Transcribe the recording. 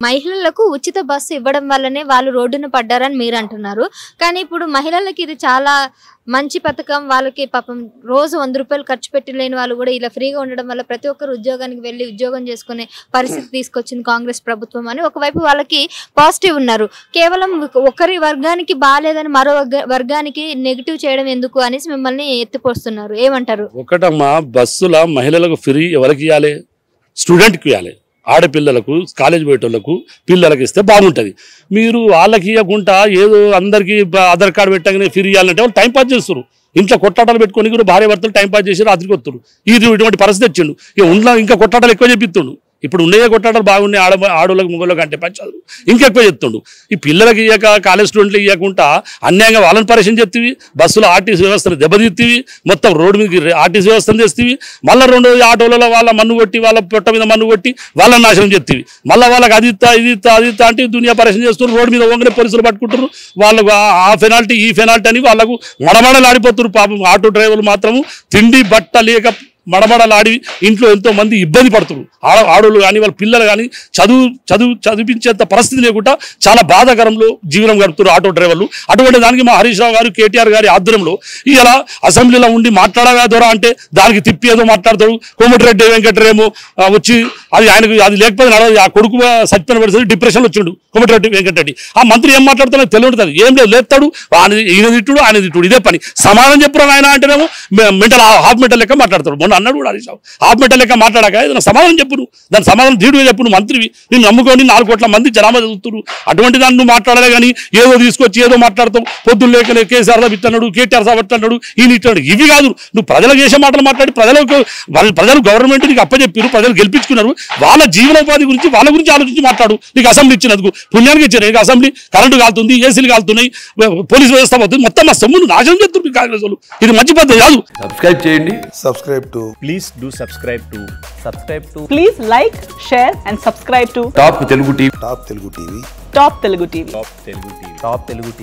మహిళలకు ఉచిత బస్సు ఇవ్వడం వల్లనే వాళ్ళు రోడ్డున పడ్డారని మీరు అంటున్నారు. కానీ ఇప్పుడు మహిళలకి ఇది చాలా మంచి పథకం. వాళ్ళకి పాపం రోజు 100 రూపాయలు ఖర్చు పెట్టలేని వాళ్ళు కూడా ఇలా ఫ్రీగా ఉండడం వల్ల ప్రతి ఒక్కరు ఉద్యోగానికి వెళ్ళి ఉద్యోగం చేసుకునే పరిస్థితి తీసుకొచ్చింది కాంగ్రెస్ ప్రభుత్వం అని ఒకవైపు వాళ్ళకి పాజిటివ్ ఉన్నారు. కేవలం ఒకరి వర్గానికి బాలేదని మరో వర్గానికి నెగిటివ్ చేయడం ఎందుకు అనేసి మిమ్మల్ని ఎత్తిపోస్తున్నారు. ఏమంటారు? ఒకటమ్మా, బస్సుల మహిళలకు ఫ్రీ ఎవరికి ఇవ్వాలి? స్టూడెంట్కి ఇవ్వాలి. ఆడపిల్లలకు కాలేజ్ పోయేటోళ్ళకు పిల్లలకి ఇస్తే బాగుంటుంది. మీరు వాళ్ళకి ఇవ్వకుండా ఏదో అందరికీ ఆధార్ కార్డు పెట్టగానే ఫ్రీ ఇవ్వాలంటే వాళ్ళు టైంపాస్ చేస్తారు. ఇంట్లో కొట్టాటలు పెట్టుకొని కూడా భార్య భర్తలు టైంపాస్ చేసి రాత్రికి వస్తారు. ఇటువంటి పరిస్థితి వచ్చిండు. ఇక ఉన్న ఇంకా కొట్టాటలు ఎక్కువ చెప్పిస్తుండు. ఇప్పుడు ఉండే కొట్టాటలు బాగున్నాయి. ఆడోళ్ళకి మొగోళ్ళకి అంటే పంచాలు ఇంకెక్కువ చెప్తుండు. ఈ పిల్లలకి ఇవ్వక కాలేజ్ స్టూడెంట్లకు ఇవ్వకుండా అన్యాయంగా వాళ్ళని పరిచయం చెప్తివి. బస్సులో ఆర్టీసీ వ్యవస్థను దెబ్బతీత్తివి. మొత్తం రోడ్డు మీద ఆర్టీసీ వ్యవస్థను తెస్తీవి. మళ్ళీ 2 ఆటోలలో వాళ్ళ మన్ను కొట్టి వాళ్ళ పొట్ట మీద మన్ను కొట్టి వాళ్ళని నాశనం చెప్తివి. మళ్ళీ వాళ్ళకి అది ఇస్తా అంటే దునియా పరిచయం చేస్తున్నారు. రోడ్డు మీద వంగనే పోలీసులు పట్టుకుంటారు. వాళ్ళకు ఆ పెనాల్టీ ఈ పెనాల్టీ అని వాళ్ళకు మడమడలాడిపోతున్నారు. పాపం ఆటో డ్రైవర్లు మాత్రము తిండి బట్ట లేక మడమడలాడి ఇంట్లో ఎంతో మంది ఇబ్బంది పడుతున్నారు. ఆడోళ్ళు కానీ వాళ్ళ పిల్లలు కానీ చదివించేంత పరిస్థితి లేకుండా చాలా బాధాకరంలో జీవనం గడుపుతున్నారు ఆటో డ్రైవర్లు. అటువంటి దానికి మా హరీష్ రావు గారు కేటీఆర్ గారి ఆధ్వర్యంలో ఇలా అసెంబ్లీలో ఉండి మాట్లాడగా ద్వారా అంటే దానికి తిప్పి ఏదో మాట్లాడతాడు. కోమటిరెడ్డి వెంకటరేమో వచ్చి ఆయనకు అది లేకపోతే నడవదు. ఆ కొడుకు సత్యన పరిస్థితి డిప్రెషన్లో వచ్చిండు కోమటిరెడ్డి వెంకటరెడ్డి. ఆ మంత్రి ఏం మాట్లాడుతున్నా తెలియదు. ఏం లేదు, లేస్తాడు ఈయన తిట్టుడు ఆయన తిట్టుడు ఇదే పని. సమాధానం చెప్పురా ఆయన అంటేనేమో హాఫ్ మెంటల్ లెక్క మాట్లాడతాడు. అన్నాడు కూడా హరీష్ రావు. హాఫ్ మెంటల్ లెక్క మాట్లాడాక ఏదైనా సమాధానం చెప్పు. దాని సమాధానం ధీటుగా చెప్పు. నువ్వు మంత్రివి, నేను నమ్ముకొని 4 కోట్ల మంది జనాభా చదువుతున్నారు. అటువంటి దాన్ని నువ్వు మాట్లాడాలి కానీ ఏదో తీసుకొచ్చి ఏదో మాట్లాడతావు. పొద్దున్న లేకనే కేసీఆర్ సాబ్ ఇట్టన్నాడు, కేటీఆర్ సాబ్ అట్టన్నాడు, ఈయన ఇట్టాడు. ఇవి కాదు, నువ్వు ప్రజలకు చేసే మాటలు మాట్లాడి ప్రజలు గవర్నమెంట్ నీకు అప్పచెప్పారు, ప్రజలు గెలిపించుకున్నారు. వాళ్ళ జీవనోపాధి గురించి వాళ్ళ గురించి ఆలోచించి మాట్లాడు. నీకు అసెంబ్లీ ఇచ్చినందుకు పుణ్యానికి ఇచ్చారు. నీకు అసెంబ్లీ కరెంటు కాలుతుంది, ఏసీలు కాలుతున్నాయి, పోలీస్ వ్యవస్థ పోతుంది, మొత్తం మా సొమ్మును నాశనం చేస్తుంది కాంగ్రెస్ వాళ్ళు. ఇది మంచి పద్ధతి కాదు. సబ్స్క్రైబ్ చేయండి. Please do subscribe to. Please like, share and subscribe to Top Telugu TV. Top Telugu TV. Top Telugu TV.